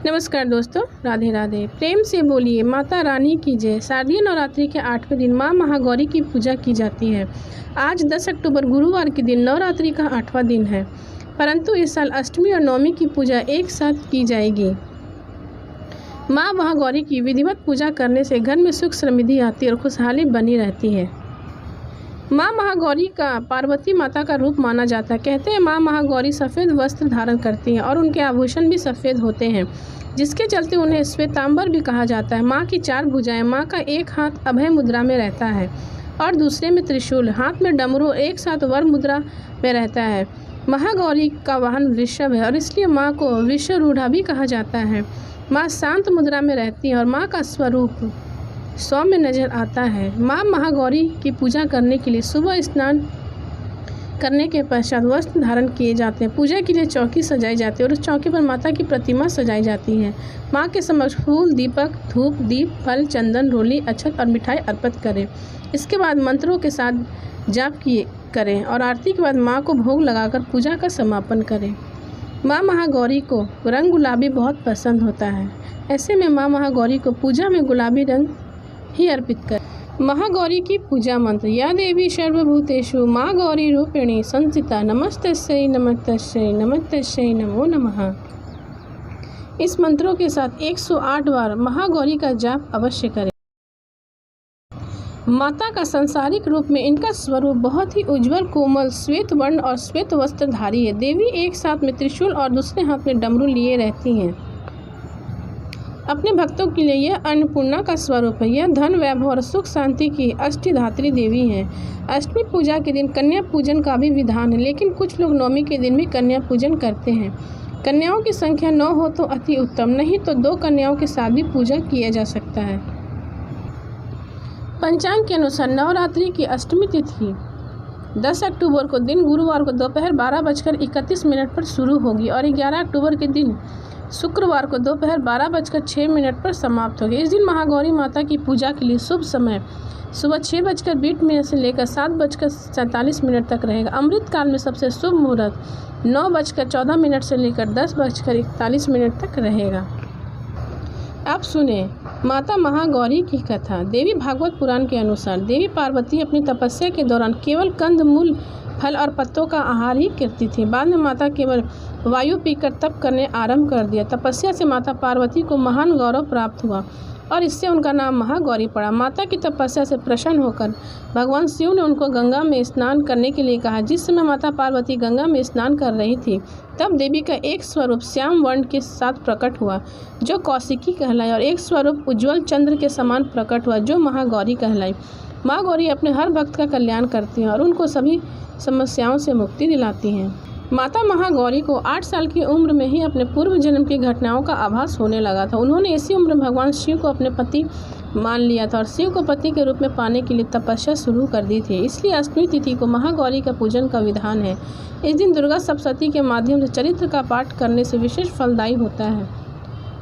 नमस्कार दोस्तों, राधे राधे। प्रेम से बोलिए माता रानी की जय। शारदीय नवरात्रि के 8वें दिन माँ महागौरी की पूजा की जाती है। आज 10 अक्टूबर गुरुवार के दिन नवरात्रि का 8वां दिन है, परंतु इस साल अष्टमी और नवमी की पूजा एक साथ की जाएगी। माँ महागौरी की विधिवत पूजा करने से घर में सुख समृद्धि आती और खुशहाली बनी रहती है। माँ महागौरी का पार्वती माता का रूप माना जाता है। कहते हैं माँ महागौरी सफ़ेद वस्त्र धारण करती हैं और उनके आभूषण भी सफ़ेद होते हैं, जिसके चलते उन्हें श्वेतांबर भी कहा जाता है। माँ की 4 भुजाएं। माँ का एक हाथ अभय मुद्रा में रहता है और दूसरे में त्रिशूल, हाथ में डमरू, एक साथ वर मुद्रा में रहता है। महागौरी का वाहन वृषभ है और इसलिए माँ को वृषरूढ़ा भी कहा जाता है। माँ शांत मुद्रा में रहती है और माँ का स्वरूप सौम्य नजर आता है। माँ महागौरी की पूजा करने के लिए सुबह स्नान करने के पश्चात वस्त्र धारण किए जाते हैं। पूजा के लिए चौकी सजाई जाती है और उस चौकी पर माता की प्रतिमा सजाई जाती है। माँ के समक्ष फूल, दीपक, धूप, दीप, फल, चंदन, रोली, अक्षत और मिठाई अर्पित करें। इसके बाद मंत्रों के साथ जाप करें और आरती के बाद माँ को भोग लगाकर पूजा का समापन करें। माँ महागौरी को रंग गुलाबी बहुत पसंद होता है। ऐसे में माँ महागौरी को पूजा में गुलाबी रंग ही अर्पित कर। महागौरी की पूजा मंत्र। या देवी सर्वभूतेषु माँ गौरी रूपिणी संस्थिता नमस्तस्यै नमस्तस्यै नमस्तस्यै नमो नमः। इस मंत्रों के साथ 108 बार महागौरी का जाप अवश्य करें। माता का सांसारिक रूप में इनका स्वरूप बहुत ही उज्जवल, कोमल, श्वेत वर्ण और श्वेत वस्त्रधारी है। देवी एक साथ में त्रिशूल और दूसरे हाथ में डमरू लिए रहती हैं। अपने भक्तों के लिए यह अन्नपूर्णा का स्वरूप है। यह धन, वैभव और सुख शांति की अष्टधात्री देवी है। अष्टमी पूजा के दिन कन्या पूजन का भी विधान है, लेकिन कुछ लोग नवमी के दिन भी कन्या पूजन करते हैं। कन्याओं की संख्या 9 हो तो अति उत्तम, नहीं तो 2 कन्याओं के साथ भी पूजा किया जा सकता है। पंचांग के अनुसार नवरात्रि की अष्टमी तिथि 10 अक्टूबर को दिन गुरुवार को दोपहर 12:31 पर शुरू होगी और 11 अक्टूबर के दिन शुक्रवार को दोपहर 12:06 पर समाप्त होगी। इस दिन महागौरी माता की पूजा के लिए शुभ समय सुबह 6:20 से लेकर 7:47 तक रहेगा। अमृत काल में सबसे शुभ मुहूर्त 9:14 से लेकर 10:41 तक रहेगा। अब सुने माता महागौरी की कथा। देवी भागवत पुराण के अनुसार देवी पार्वती अपनी तपस्या के दौरान केवल कंद, मूल, फल और पत्तों का आहार ही करती थी। बाद में माता केवल वायु पीकर तप करने आरंभ कर दिया। तपस्या से माता पार्वती को महान गौरव प्राप्त हुआ और इससे उनका नाम महागौरी पड़ा। माता की तपस्या से प्रसन्न होकर भगवान शिव ने उनको गंगा में स्नान करने के लिए कहा। जिस समय माता पार्वती गंगा में स्नान कर रही थी, तब देवी का एक स्वरूप श्याम वर्ण के साथ प्रकट हुआ, जो कौशिकी कहलाई, और एक स्वरूप उज्ज्वल चंद्र के समान प्रकट हुआ, जो महागौरी कहलाई। माँ गौरी अपने हर भक्त का कल्याण करती हैं और उनको सभी समस्याओं से मुक्ति दिलाती हैं। माता महागौरी को 8 साल की उम्र में ही अपने पूर्व जन्म की घटनाओं का आभास होने लगा था। उन्होंने इसी उम्र में भगवान शिव को अपने पति मान लिया था और शिव को पति के रूप में पाने के लिए तपस्या शुरू कर दी थी। इसलिए अष्टमी तिथि को महागौरी का पूजन का विधान है। इस दिन दुर्गा सप्तशती के माध्यम से चरित्र का पाठ करने से विशेष फलदायी होता है।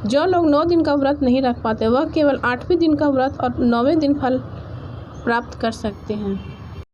जो लोग 9 दिन का व्रत नहीं रख पाते, वह केवल 8वें दिन का व्रत और 9वें दिन फल प्राप्त कर सकते हैं।